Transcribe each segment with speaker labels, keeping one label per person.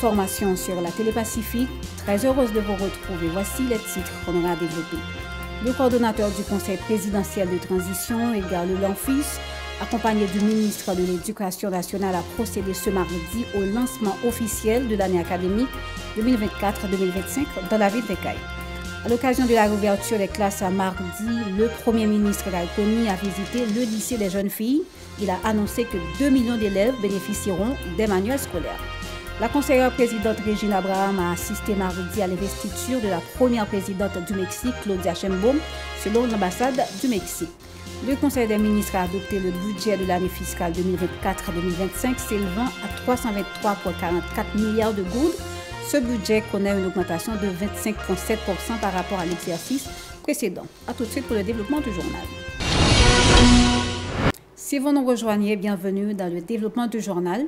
Speaker 1: informations sur la Télépacifique. Très heureuse de vous retrouver. Voici les titres qu'on aura développés. Le coordonnateur du Conseil présidentiel de transition, Edgar Leblanc-Fils, accompagné du ministre de l'Éducation nationale, a procédé ce mardi au lancement officiel de l'année académique 2024-2025 dans la ville d'Ekaï. À l'occasion de la réouverture des classes à mardi, le Premier ministre Galkoni a visité le lycée des jeunes filles. Il a annoncé que 2 millions d'élèves bénéficieront des manuels scolaires. La conseillère présidente Régine Abraham a assisté mardi à l'investiture de la première présidente du Mexique, Claudia Sheinbaum, selon l'ambassade du Mexique. Le Conseil des ministres a adopté le budget de l'année fiscale 2024-2025 s'élevant à 323,44 milliards de gourdes. Ce budget connaît une augmentation de 25,7% par rapport à l'exercice précédent. A tout de suite pour le développement du journal. Si vous nous rejoignez, bienvenue dans le développement du journal.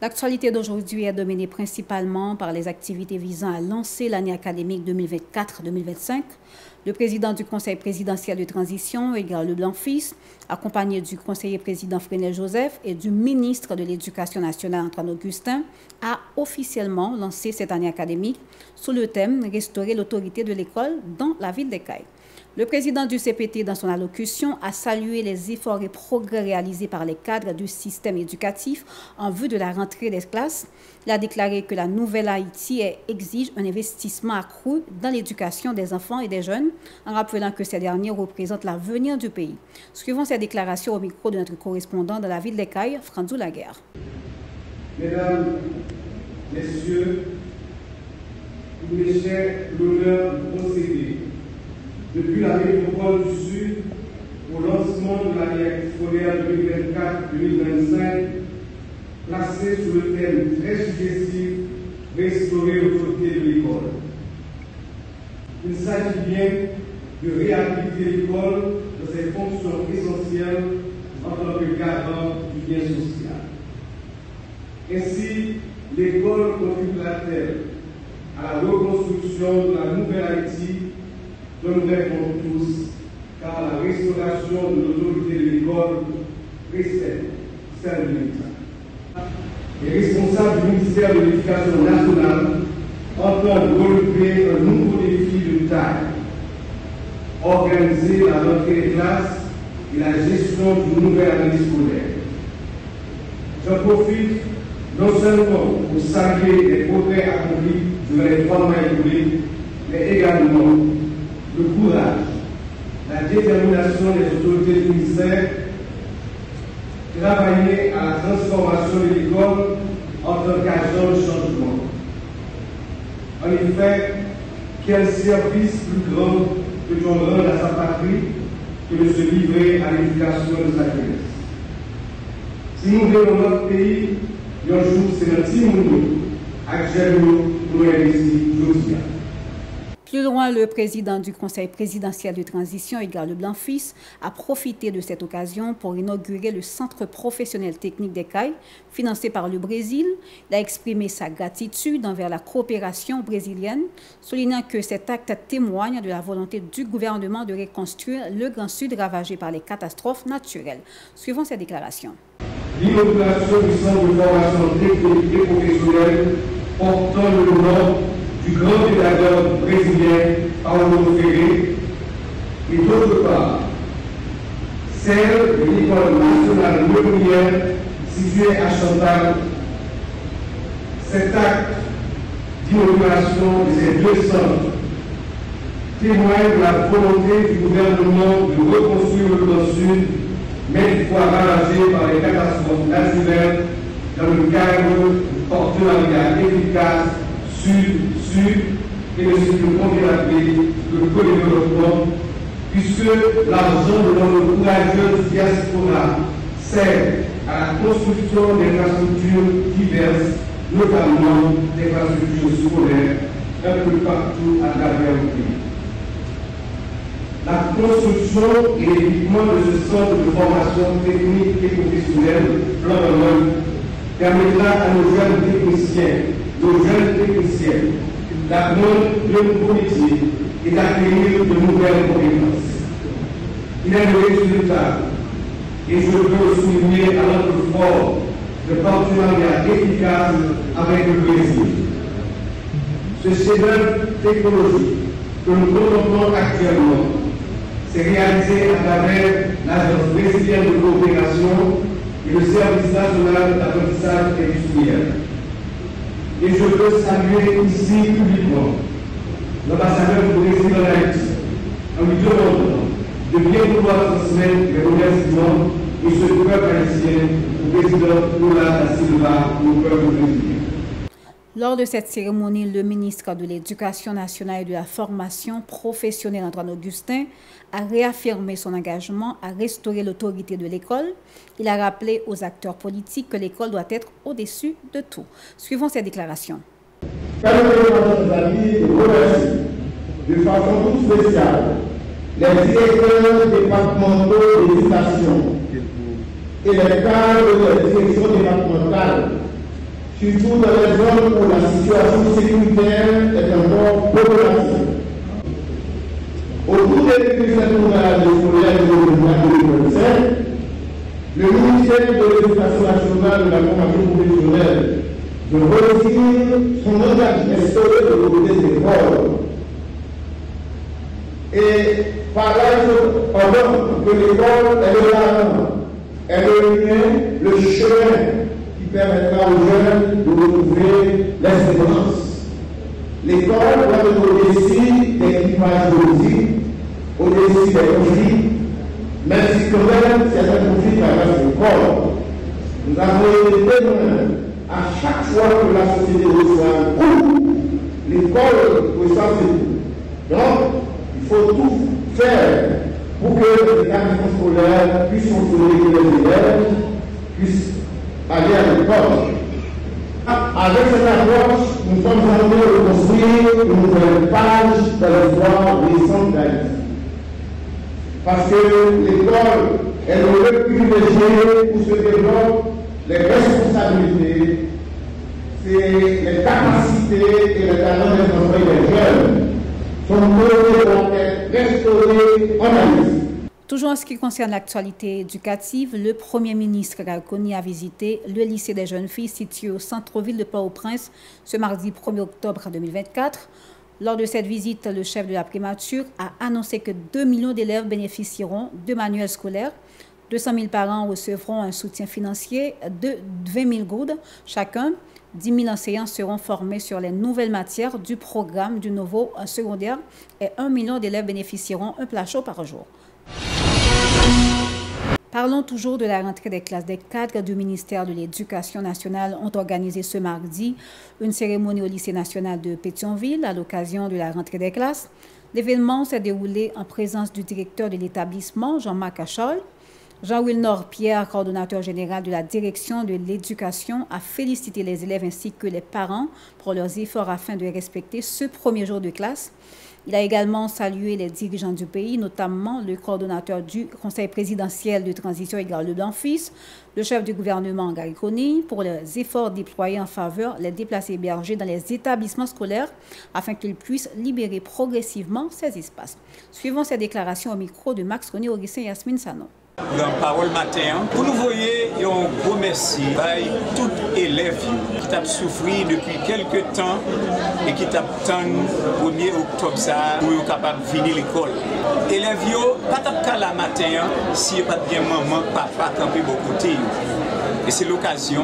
Speaker 1: L'actualité d'aujourd'hui est dominée principalement par les activités visant à lancer l'année académique 2024-2025. Le président du Conseil présidentiel de transition, Edgar Leblanc-Fils, accompagné du conseiller président Fresnel Joseph et du ministre de l'Éducation nationale Antoine Augustin, a officiellement lancé cette année académique sous le thème « Restaurer l'autorité de l'école dans la ville d'Ekaï ». Le président du CPT, dans son allocution, a salué les efforts et progrès réalisés par les cadres du système éducatif en vue de la rentrée des classes. Il a déclaré que la nouvelle Haïti exige un investissement accru dans l'éducation des enfants et des jeunes, en rappelant que ces derniers représentent l'avenir du pays. Suivons ces déclarations au micro de notre correspondant dans la ville d'Ekaï, Franzou Laguerre.
Speaker 2: Mesdames, Messieurs, il m'est cher l'honneur de procéder depuis la métropole du Sud au lancement de l'année scolaire 2024-2025, placé sous le thème très suggestif « Restaurer l'autorité de l'école ». Il s'agit bien de réhabiliter l'école dans ses fonctions essentielles en tant que garant du bien social. Ainsi, l'école contribuera-t-elle à la reconstruction de la nouvelle Haïti dont nous rêvons tous, car la restauration de l'autorité de l'école précède celle de l'État. Les responsables du ministère de l'Éducation nationale entendent relever un nouveau défi de taille, organiser la rentrée des classes et la gestion d'une nouvelle année scolaire. J'en profite non seulement pour saluer les progrès accomplis durant les 3 mois écoulés, mais également le courage, la détermination des autorités du ministère, travailler à la transformation de l'école en tant qu'agent de changement. En effet, quel service plus grand que l'on rende à sa patrie que de se livrer à l'éducation de sa jeunesse. Si nous voulons notre pays, un jour c'est notre Timoun, actuellement nous investir aujourd'hui.
Speaker 1: Plus loin, le président du Conseil présidentiel de transition, Edgar Leblanc-Fils, a profité de cette occasion pour inaugurer le Centre professionnel technique d'Ekaï, financé par le Brésil. Il a exprimé sa gratitude envers la coopération brésilienne, soulignant que cet acte témoigne de la volonté du gouvernement de reconstruire le Grand Sud ravagé par les catastrophes naturelles. Suivons ces déclarations.
Speaker 2: L'inauguration du Centre de formation technique et professionnelle portant le nom du grand pédagogue brésilien Paulo Freire, et d'autre part, celle de l'École nationale Lemonnière située à Chantal. Cet acte d'inauguration de ces 2 centres témoigne de la volonté du gouvernement de reconstruire le Grand Sud, mais fois ravagé par les catastrophes naturelles dans le cadre du partenariat efficace Sud-Sud et de ce que l'on vient d'appeler le co-développement, puisque l'argent de notre courageuse diaspora sert à la construction d'infrastructures diverses, notamment d'infrastructures scolaires, un peu partout à travers le pays. La construction et l'équipement de ce centre de formation technique et professionnelle, plan de l'homme, permettra à nos jeunes techniciens d'apprendre de nouveaux métiers et d'acquérir de nouvelles compétences. Il est le résultat, et je veux souligner à notre fort le partenariat efficace avec le Brésil. Ce chef-d'œuvre technologique que nous contemplons actuellement s'est réalisé à travers l'Agence brésilienne de coopération et le Service national d'apprentissage industriel. Et je veux saluer ici publiquement l'ambassadeur du Brésil en Haïti, en lui demandant de bien pouvoir transmettre les remerciements et ce peuple haïtien au président Lula da Silva et au peuple brésilien.
Speaker 1: Lors de cette cérémonie, le ministre de l'Éducation nationale et de la formation professionnelle, Antoine Augustin, a réaffirmé son engagement à restaurer l'autorité de l'école. Il a rappelé aux acteurs politiques que l'école doit être au-dessus de tout. Suivons ces déclarations.
Speaker 3: Permettez-moi, chers amis, de remercier de façon toute spéciale les directeurs départementaux d'éducation et les cadres des directions départementales, surtout dans les zones où la situation sécuritaire est encore problématique. Au cours des cette nouvelle année scolaire de 2025, le ministère de l'Éducation nationale et de la formation professionnelle de retire son engagement instauré de l'autorité des écoles. Et par là, il faut ordonner que l'école est le parent, est le lien, le chemin qui permettra aux jeunes de retrouver l'espérance. L'école doit être au-dessus des clivages politiques, au-dessus des conflits, même si quand même certains conflits traversent l'école. Nous avons été témoins à chaque fois que la société reçoit un coup, l'école reçoit ses coups. Donc, il faut tout faire pour que l'établissement scolaire puisse contrôler que les élèves puissent aller à l'école. Avec cette approche, nous sommes en train de construire une nouvelle page dans l'histoire récente d'Haïti. Parce que l'école est le lieu privilégié où se développent les responsabilités, c'est les capacités et les talents des enfants et des jeunes sont doivent être restaurés en Haïti.
Speaker 1: Toujours en ce qui concerne l'actualité éducative, le Premier ministre Galconi a visité le lycée des jeunes filles situé au centre-ville de Port-au-Prince ce mardi 1er octobre 2024. Lors de cette visite, le chef de la primature a annoncé que 2 millions d'élèves bénéficieront de manuels scolaires. 200 000 parents recevront un soutien financier de 20 000 goudes chacun. 10 000 enseignants seront formés sur les nouvelles matières du programme du nouveau secondaire et 1 million d'élèves bénéficieront un plat chaud par jour. Parlons toujours de la rentrée des classes. Des cadres du ministère de l'Éducation nationale ont organisé ce mardi une cérémonie au lycée national de Pétionville à l'occasion de la rentrée des classes. L'événement s'est déroulé en présence du directeur de l'établissement, Jean-Marc Achol. Jean-Wilnor Pierre, coordonnateur général de la direction de l'éducation, a félicité les élèves ainsi que les parents pour leurs efforts afin de respecter ce premier jour de classe. Il a également salué les dirigeants du pays, notamment le coordonnateur du Conseil présidentiel de transition Edgar Leblanc-Fils, le chef du gouvernement Galconi, pour les efforts déployés en faveur des déplacés hébergés dans les établissements scolaires afin qu'ils puissent libérer progressivement ces espaces. Suivons ces déclarations au micro de Max René Augustin et Yasmine Sano.
Speaker 4: Dans parole matin, pour nous voyez un gros merci à tout élève qui t'a souffert depuis quelques temps et qui t'a attendu le 1er octobre ça pour être capable de venir à l'école. Élèves, pas de la matin si pas bien maman, papa camper beaucoup côté. Et c'est l'occasion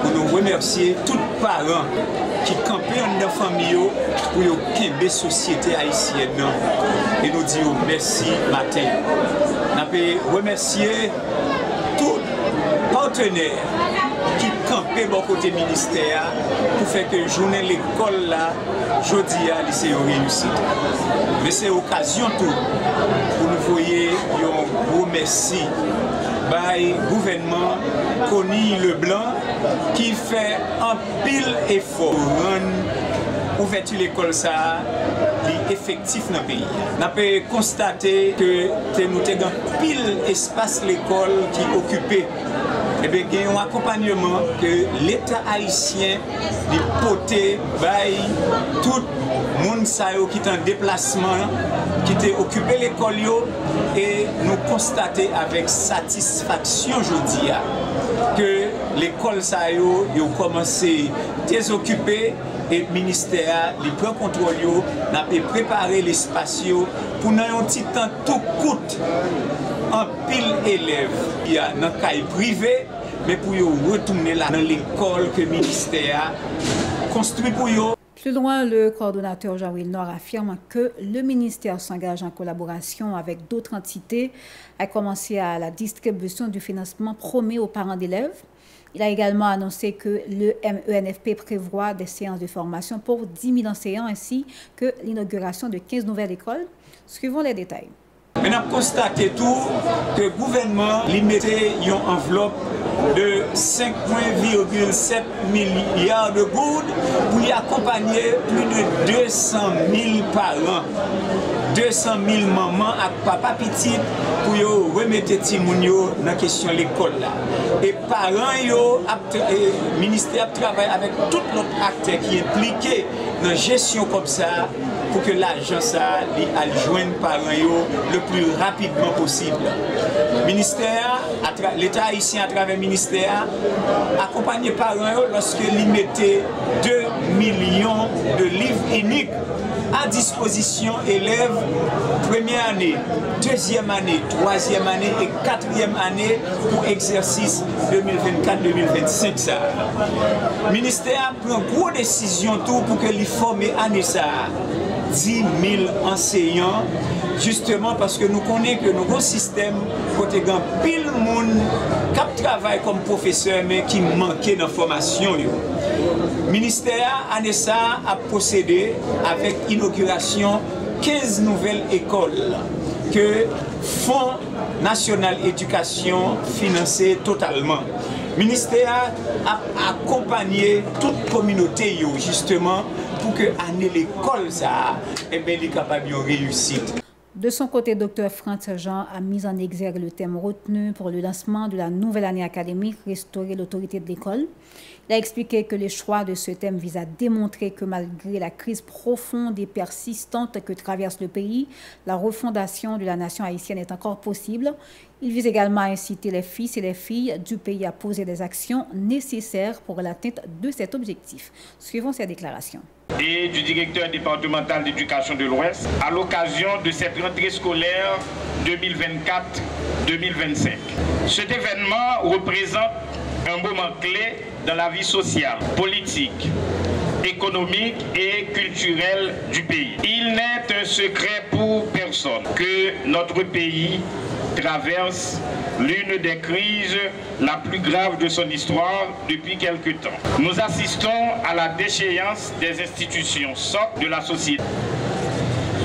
Speaker 4: pour nous remercier tous les parents qui campent dans la famille pour qu'il y ait une société haïtienne et nous dire merci matin. Nous remercier tous les partenaires qui campaient de côté ministère pour faire que la journée de l'école là, jeudi à lycée réussite. Mais c'est l'occasion tout pour nous voyer un gros merci au gouvernement Connie Leblanc qui fait un pile effort pour rendre ouverture l'école ça effectif dans le pays. Nous avons constaté que nous avons pile espace l'école qui est occupé. Et bien, il y a un accompagnement que l'État haïtien a porté par tout le monde qui est en déplacement, qui a occupé l'école et nous constatons avec satisfaction aujourd'hui que l'école a commencé à s'occuper et ministère il prend contrôle n'a préparé l'espace pour nous un petit temps tout coûte en pile élèves il y a dans caille privé mais pour retourner là dans l'école que le ministère construit pour eux.
Speaker 1: Plus loin, le coordonnateur Jean-Will Nord affirme que le ministère s'engage en collaboration avec d'autres entités à commencer à la distribution du financement promis aux parents d'élèves. Il a également annoncé que le MENFP prévoit des séances de formation pour 10 000 enseignants ainsi que l'inauguration de 15 nouvelles écoles. Suivons les détails.
Speaker 4: Mais on a constaté tout que le gouvernement limitait une enveloppe de 5,7 milliards de gouttes pour y accompagner plus de 200 000 parents, 200 000 mamans et papa petit pour y remettre Timounio dans la question de l'école. Et parents, le ministère travaille avec tout l'autre acteur qui est impliqué dans la gestion comme ça pour que l'argent joigne parents le plus rapidement possible. L'État haïtien à travers le ministère accompagne les parents lorsqu'ils mettaient 2 millions de livres uniques à disposition élèves première année, deuxième année, troisième année et quatrième année pour exercice 2024-2025. Le ministère prend une grosse décision pour que les formes année ça 10 000 enseignants, justement parce que nous connaissons que nos systèmes, côté grand pile monde qui travaille comme professeur mais qui manquait d'information. Le ministère ANESA a procédé avec l'inauguration 15 nouvelles écoles que Fonds National Éducation financé totalement. Le ministère a accompagné toute communauté justement pour que l'année l'école ça est capable de réussir.
Speaker 1: De son côté, Dr Franz Jean a mis en exergue le thème retenu pour le lancement de la nouvelle année académique, restaurer l'autorité de l'école. Il a expliqué que le choix de ce thème vise à démontrer que malgré la crise profonde et persistante que traverse le pays, la refondation de la nation haïtienne est encore possible. Il vise également à inciter les fils et les filles du pays à poser des actions nécessaires pour l'atteinte de cet objectif. Suivons ces déclarations.
Speaker 5: Et du directeur départemental d'éducation de l'Ouest à l'occasion de cette rentrée scolaire 2024-2025. Cet événement représente un moment clé dans la vie sociale, politique, économique et culturelle du pays. Il n'est un secret pour personne que notre pays traverse l'une des crises la plus grave de son histoire depuis quelque temps. Nous assistons à la déchéance des institutions socles de la société.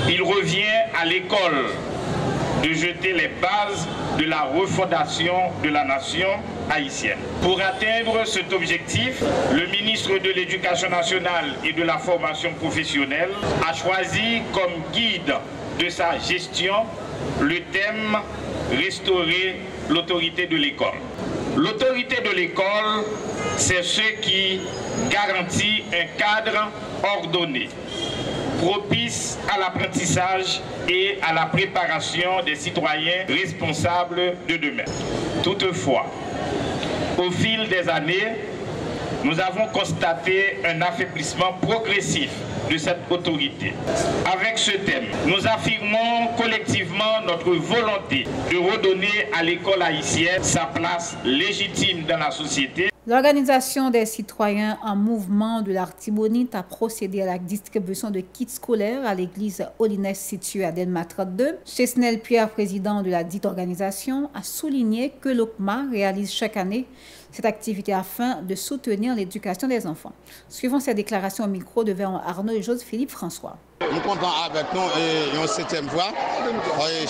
Speaker 5: Il revient à l'école de jeter les bases de la refondation de la nation haïtienne. Pour atteindre cet objectif, le ministre de l'Éducation nationale et de la formation professionnelle a choisi comme guide de sa gestion le thème « Restaurer l'autorité de l'école ». L'autorité de l'école, c'est ce qui garantit un cadre ordonné, propice à l'apprentissage et à la préparation des citoyens responsables de demain. Toutefois, au fil des années, nous avons constaté un affaiblissement progressif de cette autorité. Avec ce thème, nous affirmons collectivement notre volonté de redonner à l'école haïtienne sa place légitime dans la société.
Speaker 1: L'Organisation des citoyens en mouvement de l'Artibonite a procédé à la distribution de kits scolaires à l'église Holiness située à Delma 32. Chesnel Pierre, président de la dite organisation, a souligné que l'OCMA réalise chaque année cette activité afin de soutenir l'éducation des enfants. Suivons ces déclarations au micro de Arnaud et José-Philippe François.
Speaker 6: Nous comptons avec nous une 7e fois.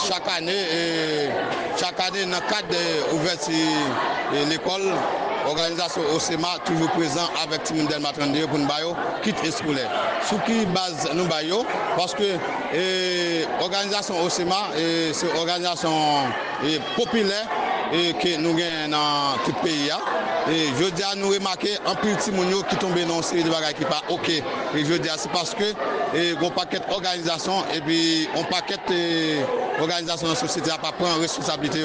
Speaker 6: Chaque année, dans le cadre de l'ouverture de l'école, l'organisation OCMA toujours présent avec Timon Delma 32 pour nous bailler kit scolaire. Sur qui base nous baillons parce que l'organisation OCMA c'est une organisation populaire que nous gagnons dans tout le pays. Et je dis à nous remarquer un petit monde qui tombe dans une série de bagages qui pas OK. Et je dis c'est parce que on paquet d'organisations et puis on paquet d'organisations dans la société à pas prendre responsabilité.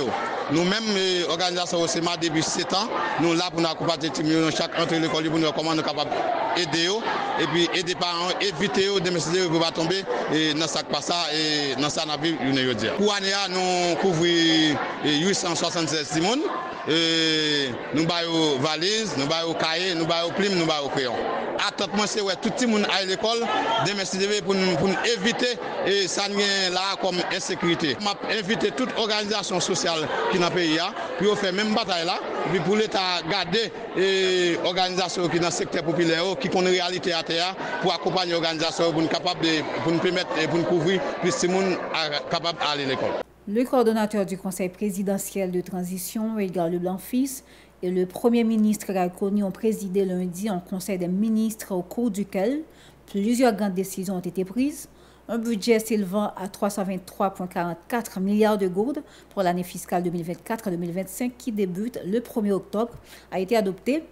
Speaker 6: Nous-mêmes, organisation OSEMA, depuis 7 ans, nous là pour nous accompagner chaque entre l'école pour nous comment nous sommes capables d'aider et puis aider les parents, éviter de décider pour ne pas tomber dans ça pas ça et dans ça on a vu une dire. Pour l'année, nous couvrons 876 personnes. Nous avons valise, nous avons cahier, nous avons plume, nous avons crayon. Attends-moi, c'est tout le monde à l'école, pour nous éviter ça là comme insécurité. Je invité toute organisation sociale qui dans le pays, pour faire même bataille là, puis pour l'État garder les organisations qui dans le secteur populaire, qui connaissent la réalité à terre, pour accompagner les organisations, pour nous permettre, pour nous couvrir, plus de monde capable d'aller à l'école.
Speaker 1: Le coordonnateur du Conseil présidentiel de transition, Edgar Leblanc-Fils, et le Premier ministre Ray-Koni ont présidé lundi un Conseil des ministres au cours duquel plusieurs grandes décisions ont été prises. Un budget s'élevant à 323,44 milliards de gourdes pour l'année fiscale 2024-2025 qui débute le 1er octobre a été adopté.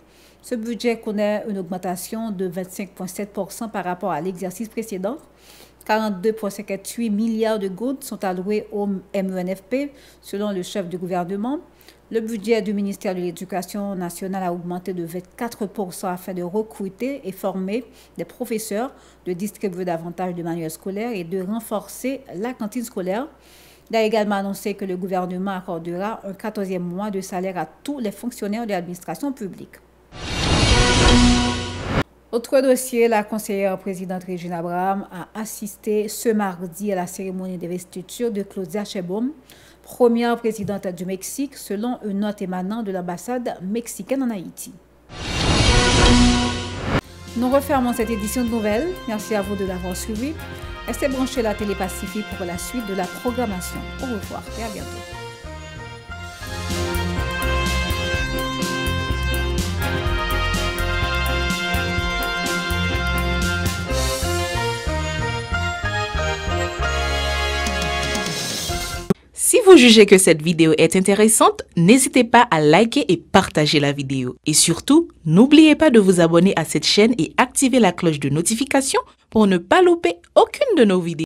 Speaker 1: Ce budget connaît une augmentation de 25,7% par rapport à l'exercice précédent. 42,58 milliards de gourdes sont alloués au MENFP, selon le chef du gouvernement. Le budget du ministère de l'Éducation nationale a augmenté de 24% afin de recruter et former des professeurs, de distribuer davantage de manuels scolaires et de renforcer la cantine scolaire. Il a également annoncé que le gouvernement accordera un 14e mois de salaire à tous les fonctionnaires de l'administration publique. Autre dossier, la conseillère présidente Régine Abraham a assisté ce mardi à la cérémonie d'investiture de Claudia Sheinbaum, première présidente du Mexique, selon une note émanant de l'ambassade mexicaine en Haïti. Nous refermons cette édition de nouvelles. Merci à vous de l'avoir suivi. Restez branchés à la Télé Pacifique pour la suite de la programmation. Au revoir et à bientôt.
Speaker 7: Si vous jugez que cette vidéo est intéressante, n'hésitez pas à liker et partager la vidéo. Et surtout, n'oubliez pas de vous abonner à cette chaîne et activer la cloche de notification pour ne pas louper aucune de nos vidéos.